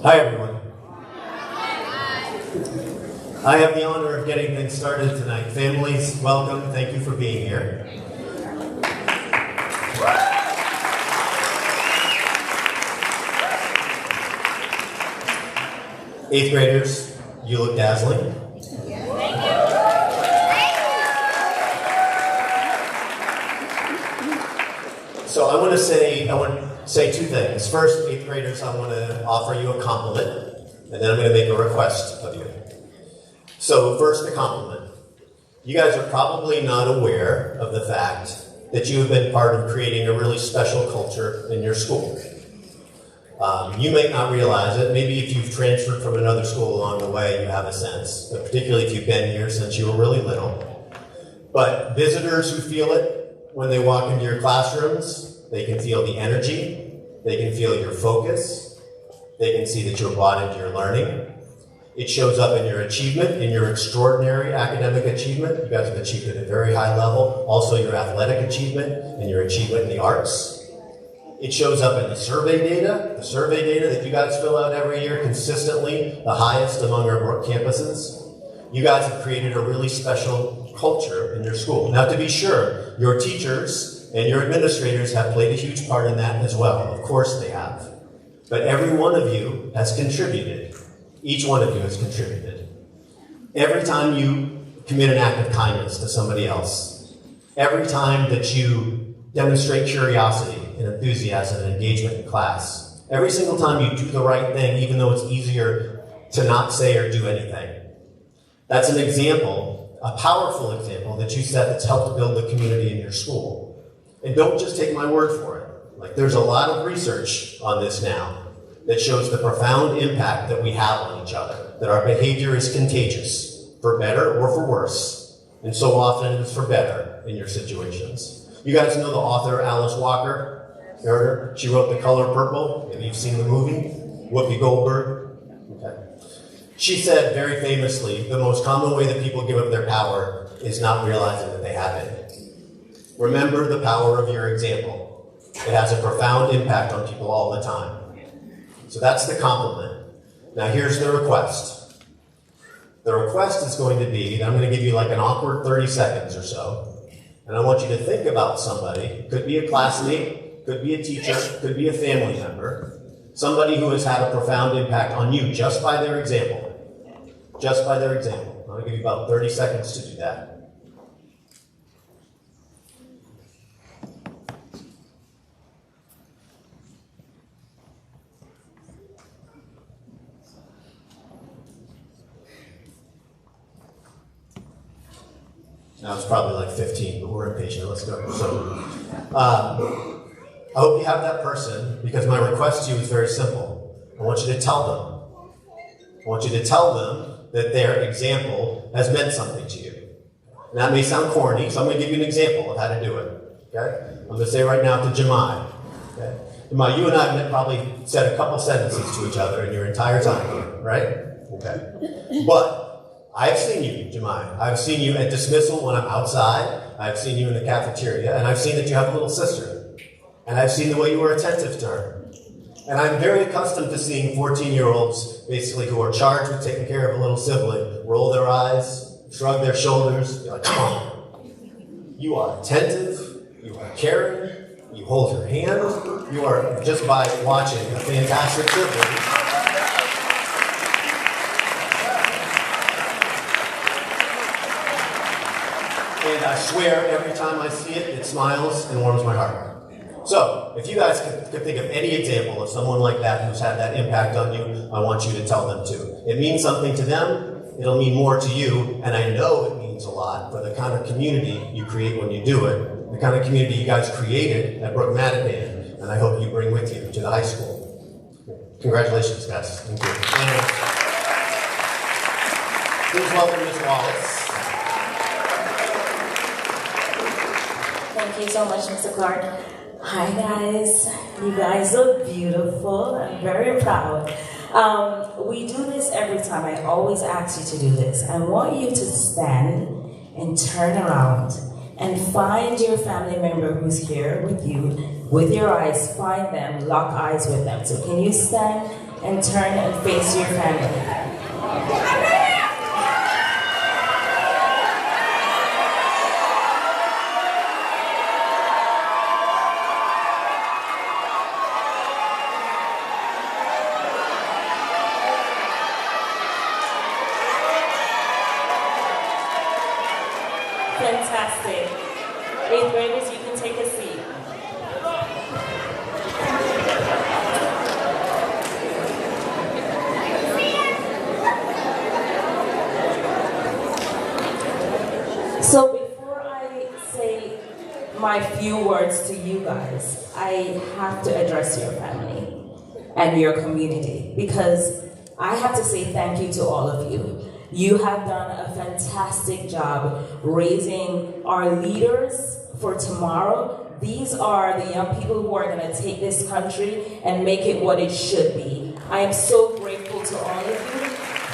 Hi, everyone. I have the honor of getting things started tonight. Families, welcome. Thank you for being here. Eighth graders, you look dazzling. So I want to say two things. First, eighth graders, I want to offer you a compliment, and then I'm going to make a request of you. So first, the compliment. You guys are probably not aware of the fact that you have been part of creating a really special culture in your school. You may not realize it. Maybe if you've transferred from another school along the way, you have a sense, but particularly if you've been here since you were really little. But visitors who feel it when they walk into your classrooms, they can feel the energy, they can feel your focus, they can see that you're bought into your learning. It shows up in your achievement, in your extraordinary academic achievement. You guys have achieved at a very high level. Also your athletic achievement and your achievement in the arts. It shows up in the survey data that you guys fill out every year consistently, the highest among our Brooke campuses. You guys have created a really special culture in your school. Now, to be sure, your teachers and your administrators have played a huge part in that as well. Of course they have. But every one of you has contributed. Each one of you has contributed. Every time you commit an act of kindness to somebody else, every time that you demonstrate curiosity and enthusiasm and engagement in class, every single time you do the right thing, even though it's easier to not say or do anything, that's an example, a powerful example that you set that's helped build the community in your school. And don't just take my word for it. Like, there's a lot of research on this now that shows the profound impact that we have on each other, that our behavior is contagious, for better or for worse, and so often it is for better in your situations. You guys know the author Alice Walker? You heard her? She wrote The Color Purple. Maybe you've seen the movie. Whoopi Goldberg. Okay. She said very famously, the most common way that people give up their power is not realizing that they have it. Remember the power of your example. It has a profound impact on people all the time. So that's the compliment. Now here's the request. The request is going to be that I'm going to give you like an awkward 30 seconds or so. And I want you to think about somebody, could be a classmate, could be a teacher, could be a family member, somebody who has had a profound impact on you just by their example. Just by their example. I'm going to give you about 30 seconds to do that. Now it's probably like 15, but we're impatient. Let's go. So, I hope you have that person, because my request to you is very simple. I want you to tell them. I want you to tell them that their example has meant something to you. And that may sound corny, so I'm going to give you an example of how to do it. Okay? I'm going to say right now to Jemai. Okay? Jemai, you and I have probably said a couple sentences to each other in your entire time here, right? Okay. But I've seen you, Jemai. I've seen you at dismissal when I'm outside. I've seen you in the cafeteria. And I've seen that you have a little sister. And I've seen the way you were attentive to her. And I'm very accustomed to seeing 14-year-olds, basically, who are charged with taking care of a little sibling, roll their eyes, shrug their shoulders, be like, come on. You are attentive. You are caring. You hold her hand. You are, just by watching, a fantastic sibling. And I swear, every time I see it, it smiles and warms my heart. So, if you guys could think of any example of someone like that who's had that impact on you, I want you to tell them too. It means something to them, it'll mean more to you, and I know it means a lot for the kind of community you create when you do it, the kind of community you guys created at Brooke Mattapan, and I hope you bring with you to the high school. Congratulations, guys. Thank you. And please welcome Ms. Wallace. Thank you so much, Mr. Clark. Hi, guys. You guys look beautiful. I'm very proud. We do this every time. I always ask you to do this. I want you to stand and turn around and find your family member who's here with you. With your eyes, find them, lock eyes with them. So can you stand and turn and face your family. Fantastic. 8th graders, you can take a seat. So before I say my few words to you guys, I have to address your family and your community, because I have to say thank you to all of you. You have done a fantastic job raising our leaders for tomorrow. These are the young people who are going to take this country and make it what it should be. I am so grateful to all of you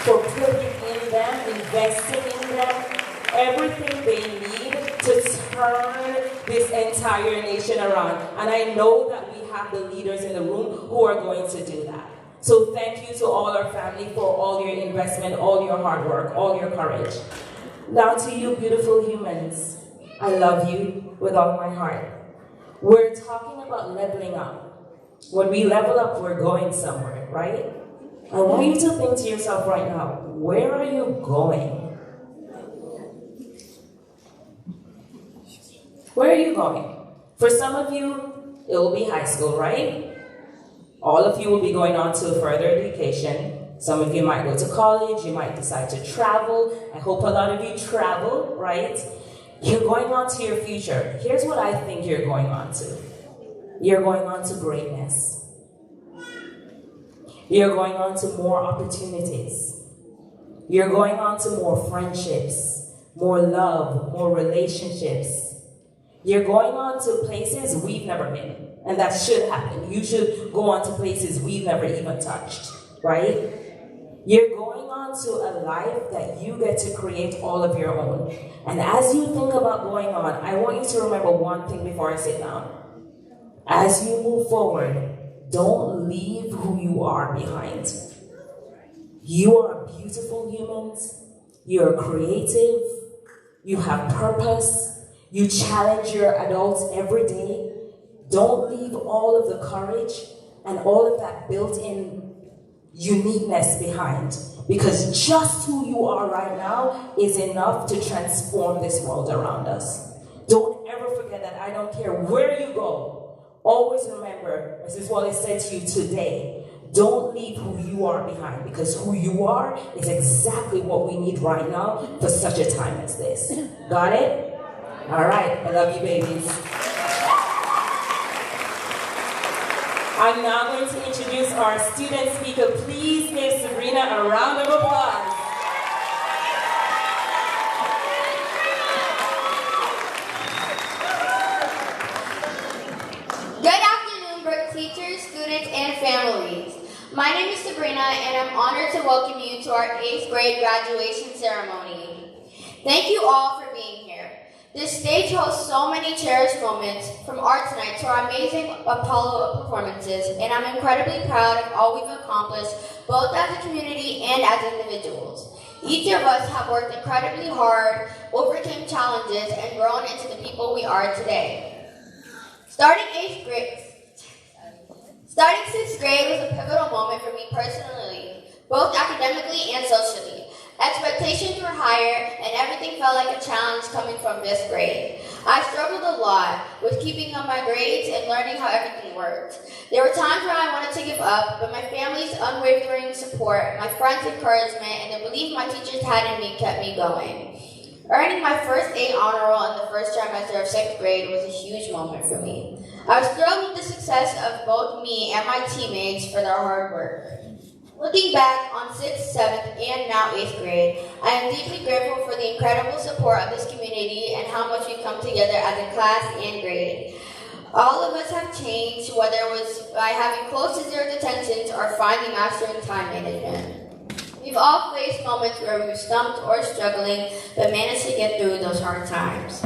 for putting in them, investing in them, everything they need to turn this entire nation around. And I know that we have the leaders in the room who are going to do that. So thank you to all our family for all your investment, all your hard work, all your courage. Now to you beautiful humans, I love you with all my heart. We're talking about leveling up. When we level up, we're going somewhere, right? I want you to think to yourself right now, where are you going? Where are you going? For some of you, it will be high school, right? All of you will be going on to further education. Some of you might go to college, you might decide to travel. I hope a lot of you travel, right? You're going on to your future. Here's what I think you're going on to. You're going on to greatness. You're going on to more opportunities. You're going on to more friendships, more love, more relationships. You're going on to places we've never been. And that should happen. You should go on to places we've never even touched, right? You're going on to a life that you get to create all of your own. And as you think about going on, I want you to remember one thing before I sit down. As you move forward, don't leave who you are behind. You are beautiful humans. You're creative. You have purpose. You challenge your adults every day. Don't leave all of the courage and all of that built-in uniqueness behind, because just who you are right now is enough to transform this world around us. Don't ever forget that. I don't care where you go. Always remember, as Mrs. Wallace said to you today, don't leave who you are behind, because who you are is exactly what we need right now for such a time as this. Got it? All right. I love you, babies. I'm now going to introduce our student speaker. Please give Sabrina a round of applause. Good afternoon, Brooke teachers, students, and families. My name is Sabrina, and I'm honored to welcome you to our 8th grade graduation ceremony. Thank you all for being here. This stage hosts so many cherished moments, from art tonight to our amazing Apollo performances, and I'm incredibly proud of all we've accomplished, both as a community and as individuals. Each of us have worked incredibly hard, overcame challenges, and grown into the people we are today. Starting 6th grade was a pivotal moment for me personally, both academically and socially. Expectations were higher, and everything felt like a challenge coming from 5th grade. I struggled a lot with keeping up my grades and learning how everything worked. There were times where I wanted to give up, but my family's unwavering support, my friends' encouragement, and the belief my teachers had in me kept me going. Earning my first A honor roll in the first trimester of 6th grade was a huge moment for me. I was thrilled with the success of both me and my teammates for their hard work. Looking back on 6th, 7th, and now 8th grade, I am deeply grateful for the incredible support of this community and how much we've come together as a class and grade. All of us have changed, whether it was by having close to zero detentions or finally mastering time management. We've all faced moments where we were stumped or struggling, but managed to get through those hard times.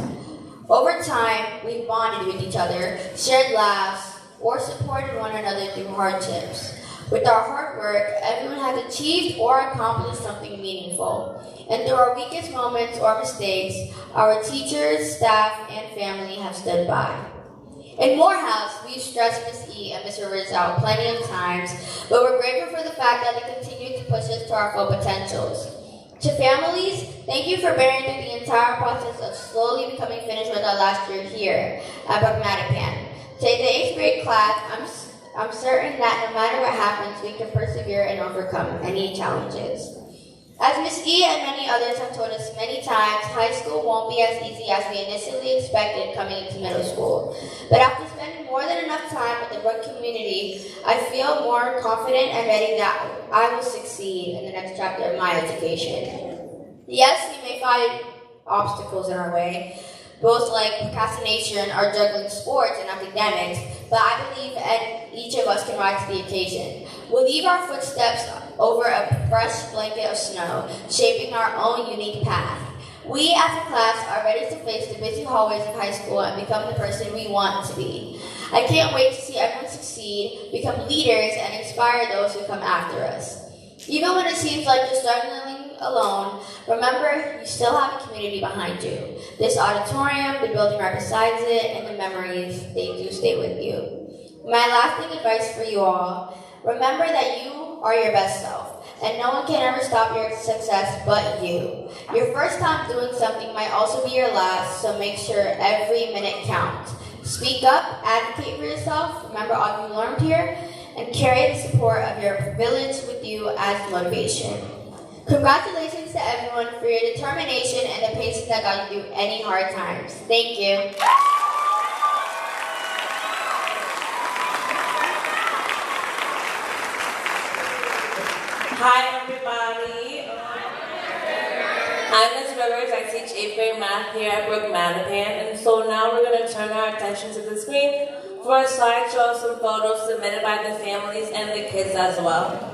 Over time, we've bonded with each other, shared laughs, or supported one another through hardships. With our hard work, everyone has achieved or accomplished something meaningful. And through our weakest moments or mistakes, our teachers, staff, and family have stood by. In Morehouse, we've stressed Ms. E and Mr. Rizzo out plenty of times, but we're grateful for the fact that they continue to push us to our full potentials. To families, thank you for bearing through the entire process of slowly becoming finished with our last year here at Brooke Mattapan. To the 8th grade class, I'm certain that no matter what happens, we can persevere and overcome any challenges. As Ms. E and many others have told us many times, high school won't be as easy as we initially expected coming into middle school. But after spending more than enough time with the Brooke community, I feel more confident and ready that I will succeed in the next chapter of my education. Yes, we may find obstacles in our way, both like procrastination or juggling sports and academics, but I believe each of us can rise to the occasion. We'll leave our footsteps over a fresh blanket of snow, shaping our own unique path. We as a class are ready to face the busy hallways of high school and become the person we want to be. I can't wait to see everyone succeed, become leaders, and inspire those who come after us. Even when it seems like you're struggling alone, remember you still have a community behind you. This auditorium, the building right beside it, and the memories, they do stay with you. My lasting advice for you all, remember that you are your best self, and no one can ever stop your success but you. Your first time doing something might also be your last, so make sure every minute counts. Speak up, advocate for yourself, remember all you learned here, and carry the support of your village with you as motivation. Congratulations to everyone for your determination and the patience that got you through any hard times. Thank you. Hi everybody. I'm Ms. Rivers. I teach 8th grade math here at Brooke Mattapan, and so now we're going to turn our attention to the screen for a slideshow of some photos submitted by the families and the kids as well.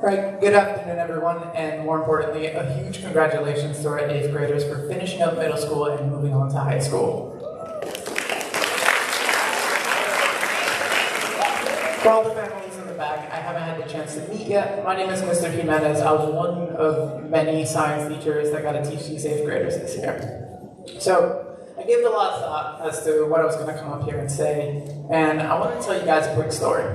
Right, good afternoon everyone, and more importantly, a huge congratulations to our 8th graders for finishing up middle school and moving on to high school. For all the families in the back, I haven't had the chance to meet yet. My name is Mr. Jimenez. I was one of many science teachers that got to teach these 8th graders this year. So, I gave it a lot of thought as to what I was going to come up here and say, and I want to tell you guys a quick story.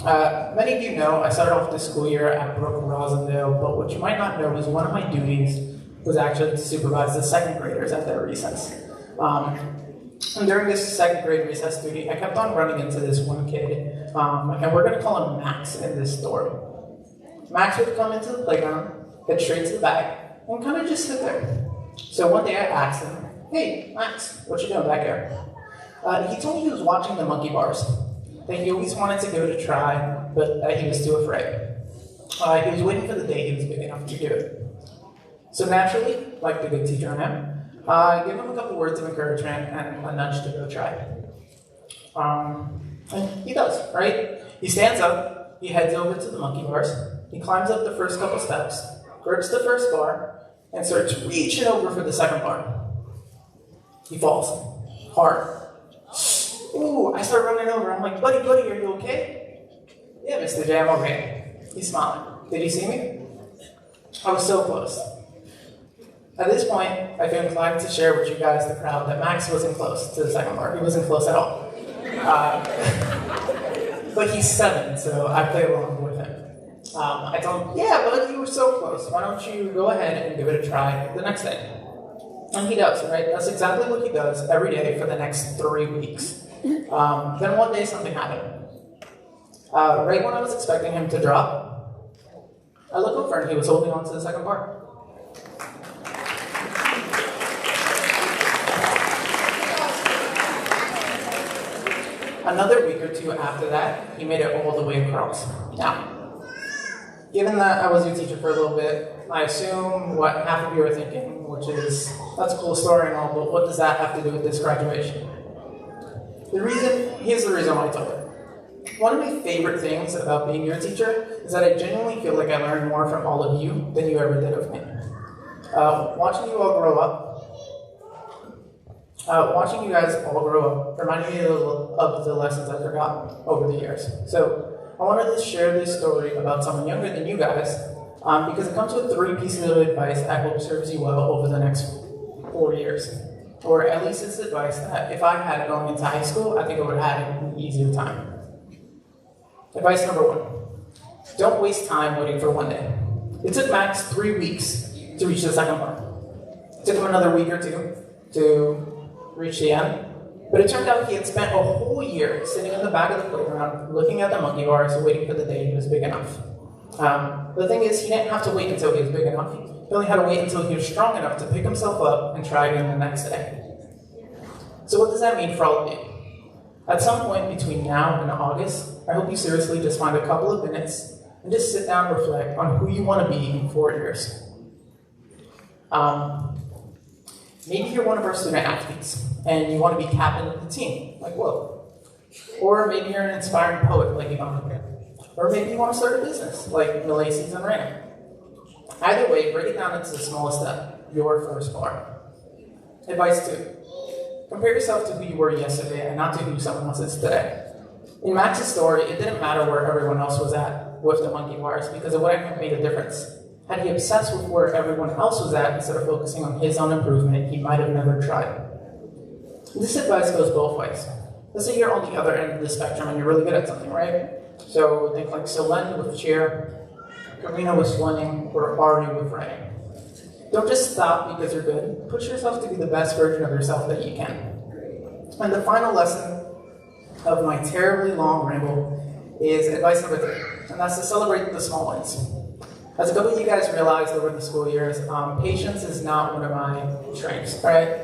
Many of you know I started off this school year at Brooke, Rosendale, but what you might not know is one of my duties was actually to supervise the 2nd graders at their recess. And during this 2nd grade recess duty, I kept on running into this one kid, and we're going to call him Max in this story. Max would come into the playground, head straight to the back, and kind of just sit there. So one day I asked him, "Hey, Max, what you doing back here?" He told me he was watching the monkey bars, that he always wanted to go to try, but that he was too afraid. He was waiting for the day he was big enough to do it. So naturally, like the good teacher I am, I gave him a couple words of encouragement and a nudge to go try. And he does, right? He stands up, he heads over to the monkey bars, he climbs up the first couple steps, grips the first bar, and starts reaching over for the 2nd bar. He falls hard. Ooh, I start running over. I'm like, buddy, are you okay? Yeah, Mr. J, I'm okay. He's smiling. Did he see me? I was so close. At this point, I feel inclined to share with you guys, the crowd, that Max wasn't close to the 2nd bar. He wasn't close at all. But he's 7, so I play along with him. I told him, yeah, but you were so close. Why don't you go ahead and give it a try the next day? And he does, right? That's exactly what he does every day for the next 3 weeks. Then one day something happened. Right when I was expecting him to drop, I look over and he was holding on to the 2nd bar. Another week or 2 after that, he made it all the way across. Now, given that I was your teacher for a little bit, I assume what half of you are thinking, which is, that's a cool story and all, but what does that have to do with this graduation? Here's the reason why I told it. One of my favorite things about being your teacher is that I genuinely feel like I learned more from all of you than you ever did of me. Watching you all grow up, watching you guys all grow up reminded me of the lessons I've forgotten over the years. So I wanted to share this story about someone younger than you guys because it comes with 3 pieces of advice I hope serves you well over the next 4 years. Or at least it's advice that if I had it going into high school, I think I would have had an easier time. Advice number 1. Don't waste time waiting for one day. It took Max 3 weeks to reach the 2nd bar. It took him another week or 2 to reach the end. But it turned out he had spent a whole year sitting in the back of the playground, looking at the monkey bars, waiting for the day he was big enough. The thing is, he didn't have to wait until he was big enough. He only had to wait until he was strong enough to pick himself up and try again the next day. So what does that mean for all of you? At some point between now and August, I hope you seriously just find a couple of minutes and just sit down and reflect on who you want to be in 4 years. Maybe you're one of our student athletes and you want to be captain of the team, like Will. Or maybe you're an inspiring poet, like Yvonne. Or maybe you want to start a business, like Macy's and Ram. Either way, break it down into the smallest step, your first bar. Advice 2. Compare yourself to who you were yesterday and not to who someone else is today. In Max's story, it didn't matter where everyone else was at with the monkey bars because it wouldn't have made a difference. Had he obsessed with where everyone else was at instead of focusing on his own improvement, he might have never tried. This advice goes both ways. Let's say you're on the other end of the spectrum and you're really good at something, right? So think like Solen with cheer, Karina with swimming, or Ari with writing. Don't just stop because you're good. Push yourself to be the best version of yourself that you can. And the final lesson of my terribly long ramble is advice number 3, and that's to celebrate the small wins. As a couple of you guys realized over the school years, patience is not one of my strengths, right?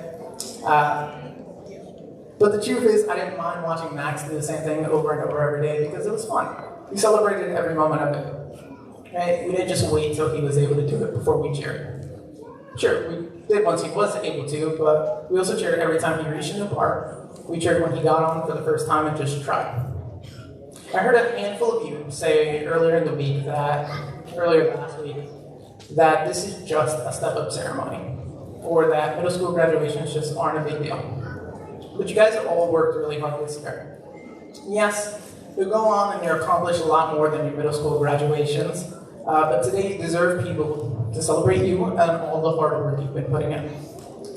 But the truth is, I didn't mind watching Max do the same thing over and over every day because it was fun. We celebrated every moment of it. Right? We didn't just wait till he was able to do it before we cheered. Sure, we did once he was able to, but we also cheered every time he reached in the bar. We cheered when he got on for the first time and just tried. I heard a handful of you say earlier in the week that earlier last week that this is just a step-up ceremony, or that middle school graduations just aren't a big deal. But you guys have all worked really hard this year. Yes, you go on and you accomplish a lot more than your middle school graduations, but today you deserve people to celebrate you and all the hard work you've been putting in.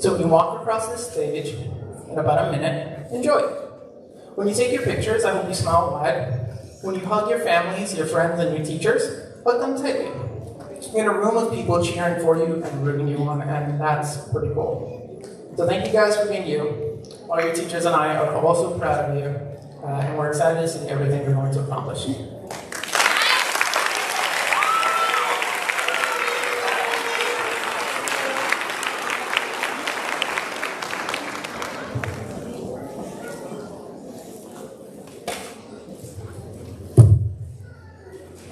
So when you walk across this stage in about a minute, enjoy it. When you take your pictures, I hope you smile wide. When you hug your families, your friends, and your teachers, hug them tightly. You're in a room of people cheering for you and rooting you on, and that's pretty cool. So thank you guys for being you. All your teachers and I are also proud of you, and we're excited to see everything you're going to accomplish.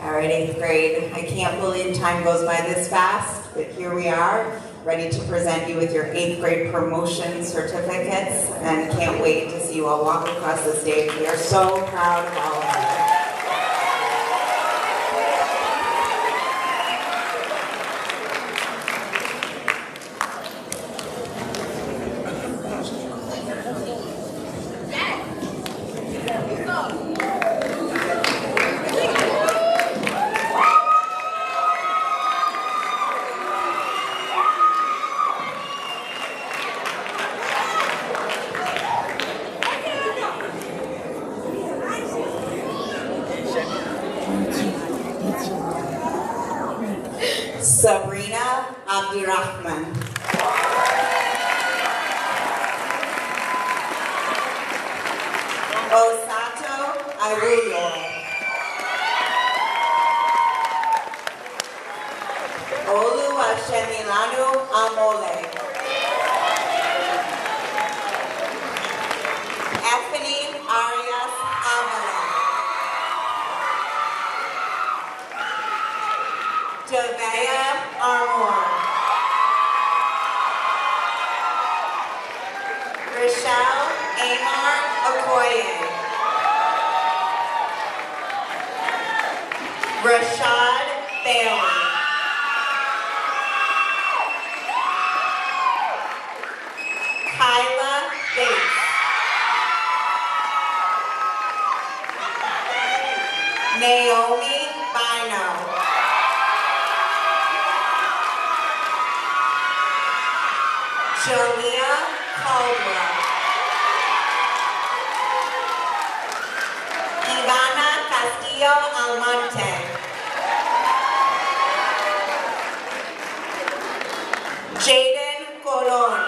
All right, 8th grade. I can't believe time goes by this fast, but here we are, ready to present you with your 8th grade promotion certificates, and can't wait to see you all walk across the stage. We are so proud of all of you. Sabrina Abdirahman. Osato Arullo. Oluwashemilanu Amole. Ethany Arias Amala. Javea Armour. Rochelle Amar Okoye. Rashad Bailey. Kyla Bates. Naomi Bino. Jolia Caldwell. Ivana Castillo Almonte. Jaden Colon.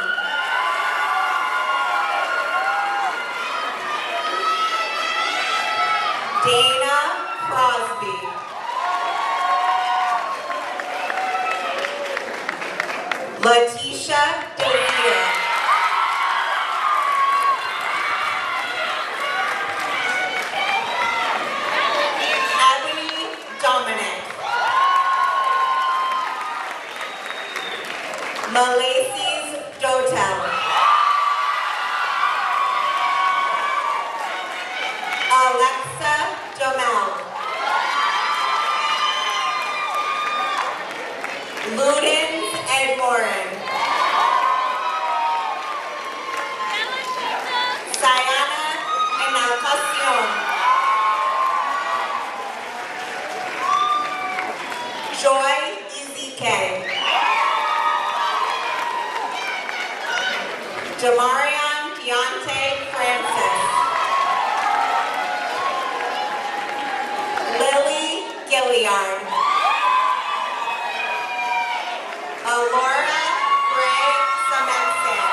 Dana Crosby. Letitia DeVita. Ebony Dominic. Malaysis Dotel. Alexa Jamel. Ludens Edmorin. Sayana Enalcacion. Joy Ezike. Jamarion Deontay Francis. Lily Gilliard. Alora Gray Samensen.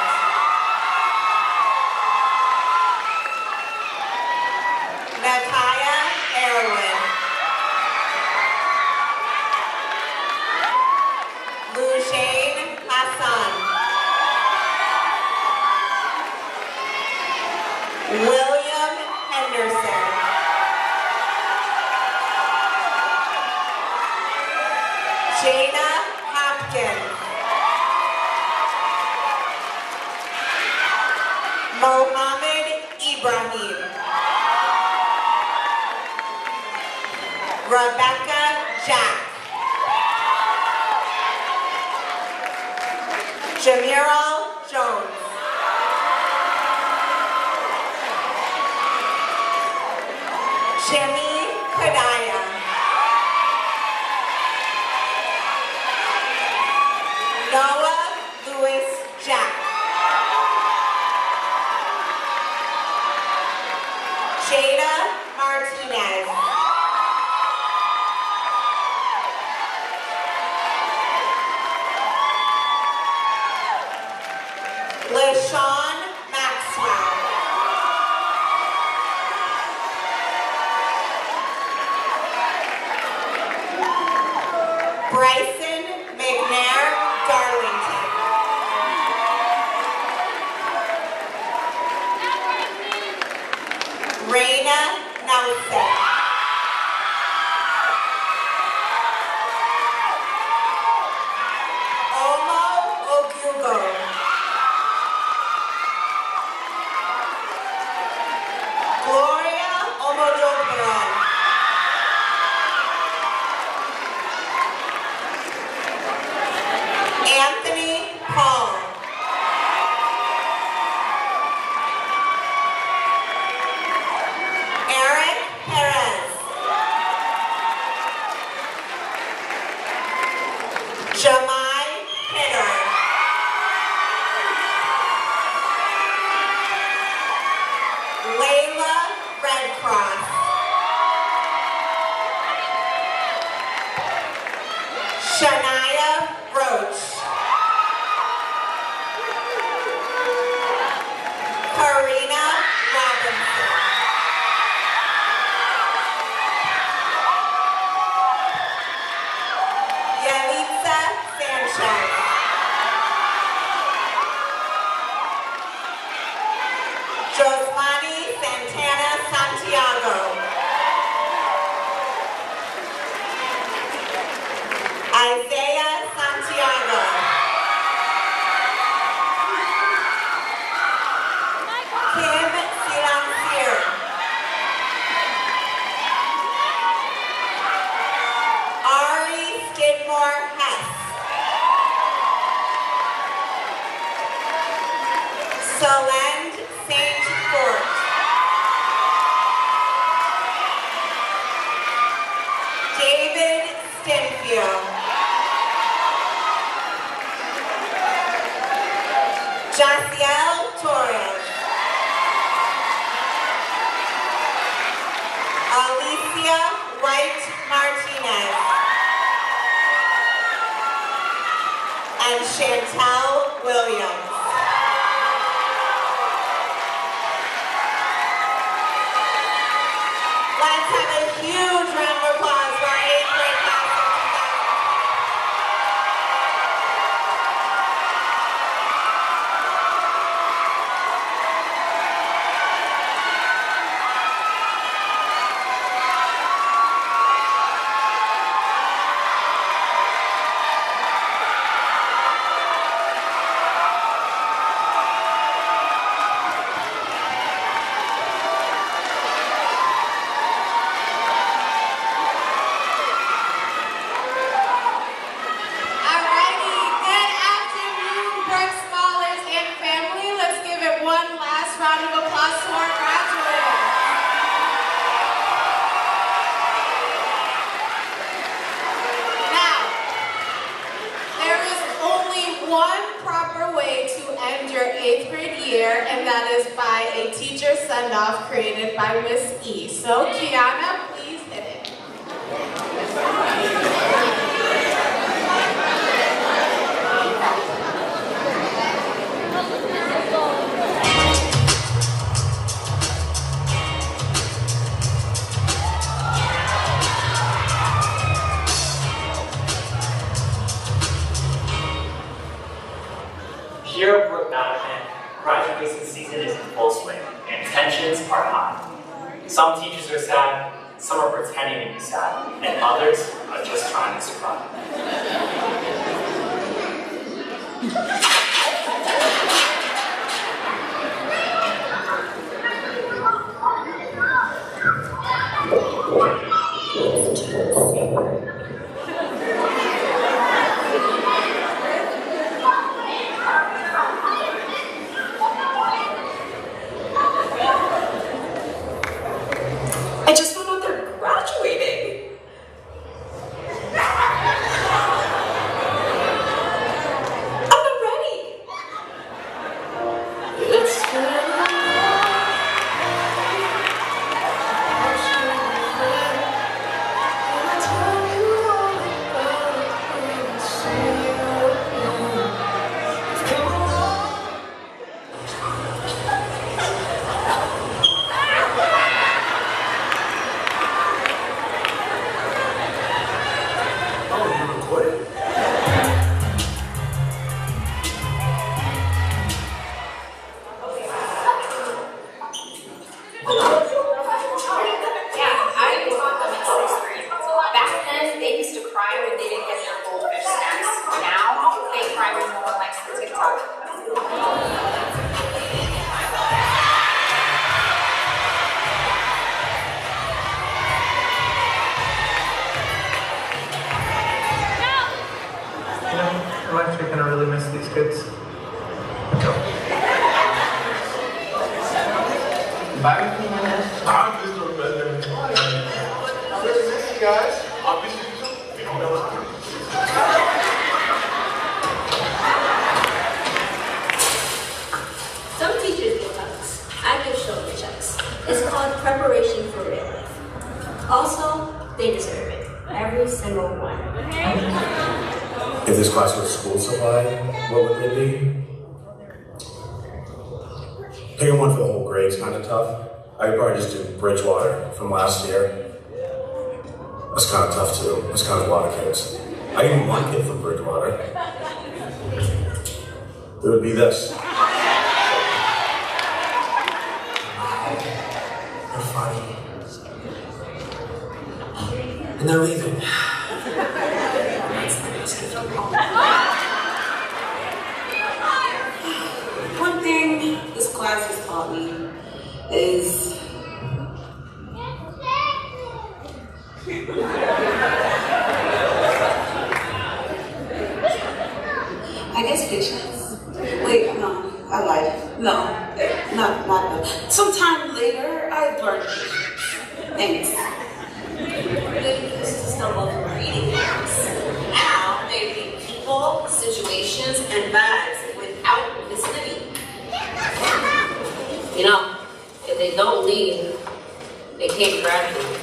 Nataya Erwin. Lujane Hassan. William Henderson. Jada Hopkins. Mohammed Ibrahim. Rebecca Jack. Jamiral Jones. Jimmy Kadaya. Noah Lewis Jack. Jada Martinez. LaShawn Maxwell. Bryson McNair Darlington. Raina Nelson. Omo Ogugo. Gloria Omodokoro. Anthony Paul. Eric Perez. Jamai Hitter. Layla Redcross. Shania Roach. Karina Robinson. Yalitza Sanchez. Josmani Santana Santiago. Isaiah Santiago. Kim Silancier. Ari Skidmore Hess. Solend Saint Fort. David Stinfield. Jaciel Torres. Alicia White Martinez. And Chantel Williams. Let's have a huge round of applause for our 8th grade class of 2020. Alrighty, good afternoon, Brooke scholars and family. Let's give it one last round of applause to our graduates. Now, there is only one proper way to end your 8th grade year, and that is by a teacher send-off created by Miss E. So, Kiana, please hit it. Here at Brooke Mattapan, graduation season is in full swing, and tensions are high. Some teachers are sad, some are pretending to be sad, and others are just trying to survive. really miss these kids. Bye. I really miss you guys. I miss you too. You don't know what. Some teachers give hugs. I give shoulder checks. It's called preparation for real life. Also, they deserve it. Every single one. If this class were school supply, what would they be? Picking one for the whole grade is kind of tough. I could probably just do Bridgewater from last year. That's kind of tough too. That's kind of a lot of kids. I even one kid from Bridgewater. It would be this. They're funny. And they're leaving. One thing this class has taught me is I guess patience. Wait, no, I lied. No, not no. Sometime later, I learned patience. Thanks. This is the local reading games. How they read people, situations, and vibes without misleading. You know, if they don't lead, they can't graduate.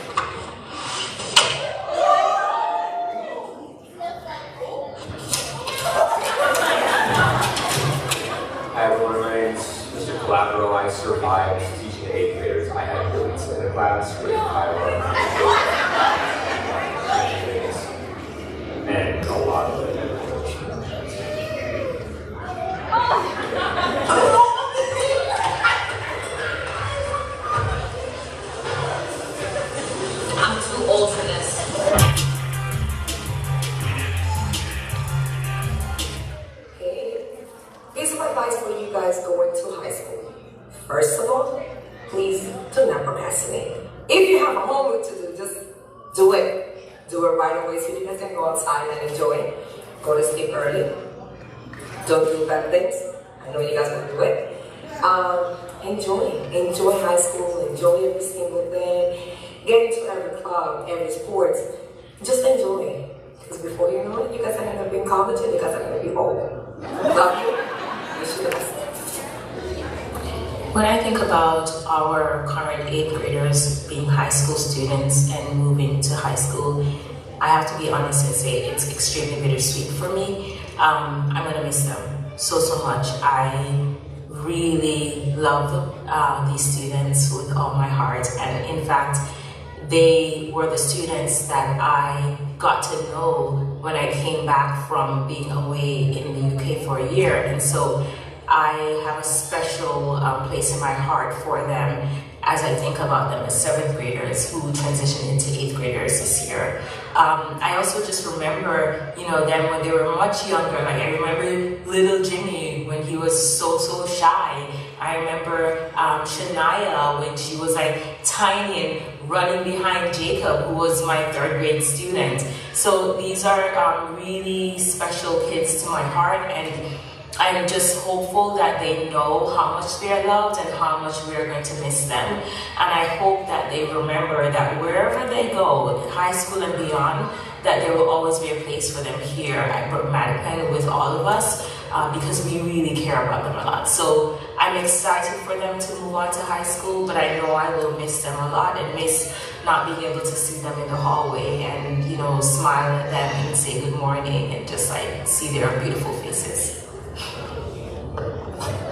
Hi everyone, my name is Mr. Calabro. I survived teaching 8th graders. I had boots in the class with Iowa. And a lot of it. I'm too old for this. Here's my advice for you guys going to high school. First of all, please do not procrastinate. If you have a homework to do, just do it. Do it right away so you guys can go outside and enjoy it. Go to sleep early. Don't do bad things. I know you guys will do it. Enjoy high school. Enjoy every single thing. Get into every club, every sport. Just enjoy it. Because before you know it, you guys are going to be in college and you guys are going to be old. Love you. When I think about our current 8th graders being high school students and moving to high school, I have to be honest and say it's extremely bittersweet for me. I'm gonna miss them so much. I really love these students with all my heart, and in fact, they were the students that I got to know when I came back from being away in the UK for a year, and so I have a special place in my heart for them as I think about them as 7th graders who transitioned into 8th graders this year. I also just remember, them when they were much younger. Like I remember little Jimmy when he was so shy. I remember Shania when she was like tiny and running behind Jacob, who was my 3rd grade student. So these are really special kids to my heart, and I'm just hopeful that they know how much they're loved and how much we're going to miss them. And I hope that they remember that wherever they go, high school and beyond, that there will always be a place for them here at Brooke Mattapan with all of us, because we really care about them a lot. So I'm excited for them to move on to high school, but I know I will miss them a lot and miss not being able to see them in the hallway and, smile at them and say good morning and just like see their beautiful faces.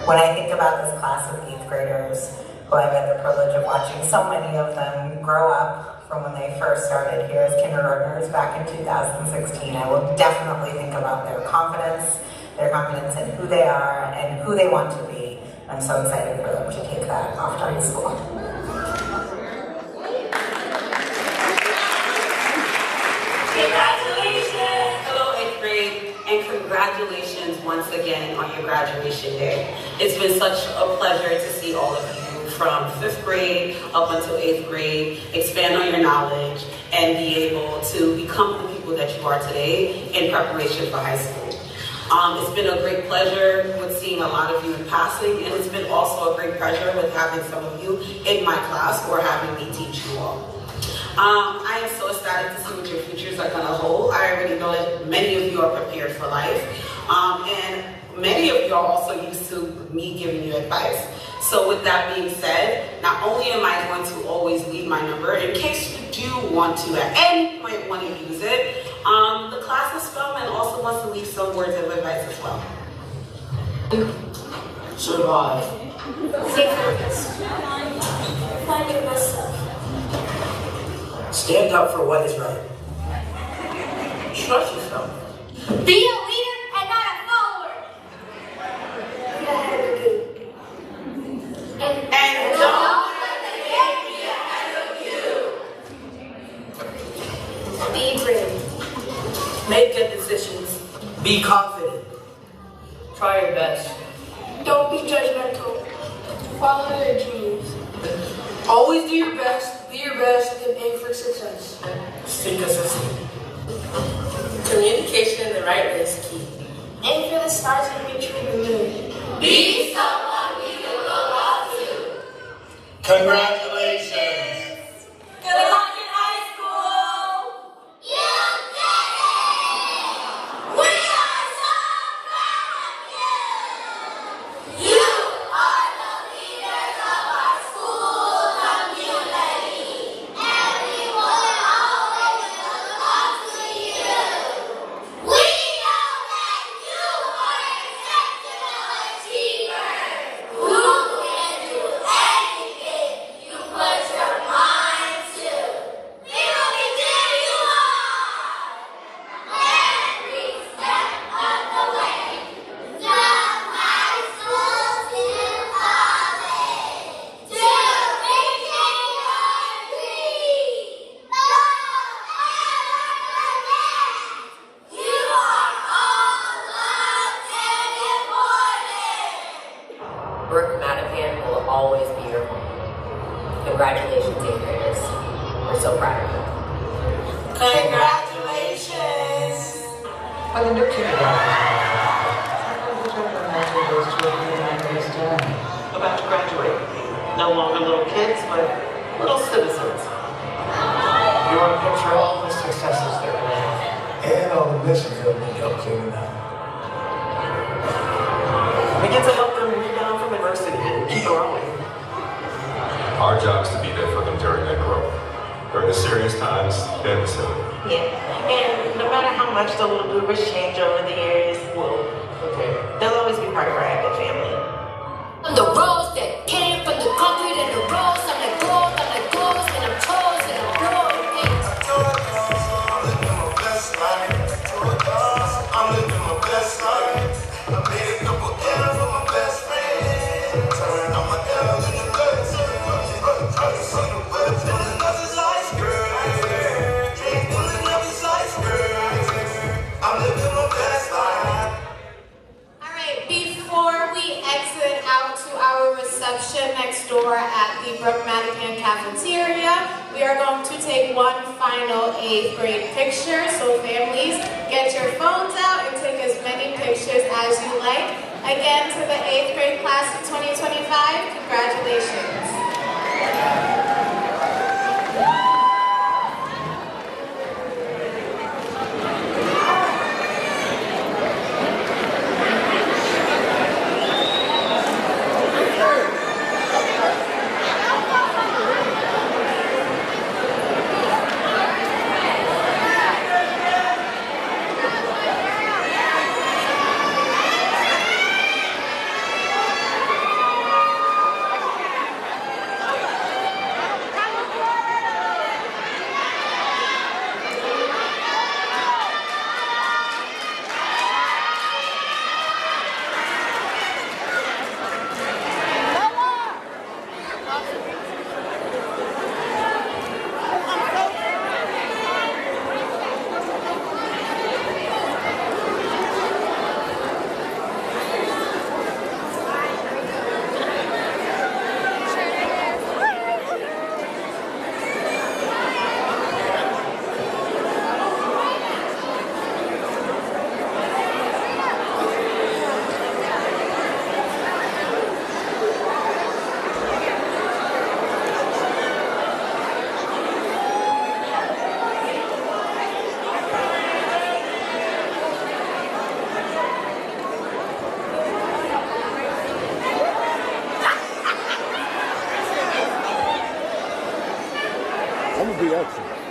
When I think about this class of 8th graders, who I've had the privilege of watching so many of them grow up from when they first started here as kindergartners back in 2016, I will definitely think about their confidence in who they are and who they want to be. I'm so excited for them to take that off to high school. Congratulations! Hello, 8th grade, and congratulations once again on your graduation day. It's been such a pleasure to see all of you from 5th grade up until 8th grade, expand on your knowledge, and be able to become the people that you are today in preparation for high school. It's been a great pleasure with seeing a lot of you in passing, and it's been also a great pleasure with having some of you in my class or having me teach you all. I am so excited to see what your futures are going to hold. I already know that many of you are prepared for life, and many of you are also used to me giving you advice. So with that being said, not only am I going to always leave my number, in case you do want to at any point want to use it, the class is film and also wants to leave some words of advice as well. Survive. Stay focused. Find your best self. Stand up for what is right. Trust yourself. Be a leader and not a follower. Be ahead of the game. And don't let the game be ahead of you. Be brave. Make good decisions. Be confident. Try your best. Don't be judgmental. Follow your dreams. Always do your best, be your best, and aim for success. Stay consistent. Communication in the right way is key. Aim for the stars and reach for the moon. Be someone we can look up to. Congratulations! Good luck in high school. You did it. We are so proud of you. You are the leaders of our school community. Everyone always looks up to you. We know that you are exceptional achievers who can do anything you put your mind to. We will be cheering you on every step of the way. From high school to college, to reaching your dreams. Don't ever forget, you are all loved and important. Brooke, Mattapan will always be your home. Congratulations, 8th graders. We're so proud of you. Congratulations. For the new kindergarten, sometimes the children imagine those children in 9th grade journey about to graduate. No longer little kids, but little citizens. You want to picture all the successes they're going to have and all the missions they'll be helping clean up. We get to help them rebound from adversity and keep growing. Our job is to be there for them during their growth. During the serious times and the silly. Yeah, and no matter how much the little groovers change over the years, they'll always be part of our Abbott family. On the roads that came from the concrete and the roads, I'm like gold, and I'm toes, and I'm broke. I'm living my best life. I made a couple L's with my best friend. Turn on my L's in the guts. I can see the weather filling up his ice girl. Filling up his ice girl. I'm living my best life. Alright, before we exit out to our reception next door at the Brooke Mattapan cafeteria, we are going to take one final 8th grade picture. So families, get your phones out and take as many pictures as you like. Again, to the 8th grade class of 2025, congratulations. I'm gonna be extra.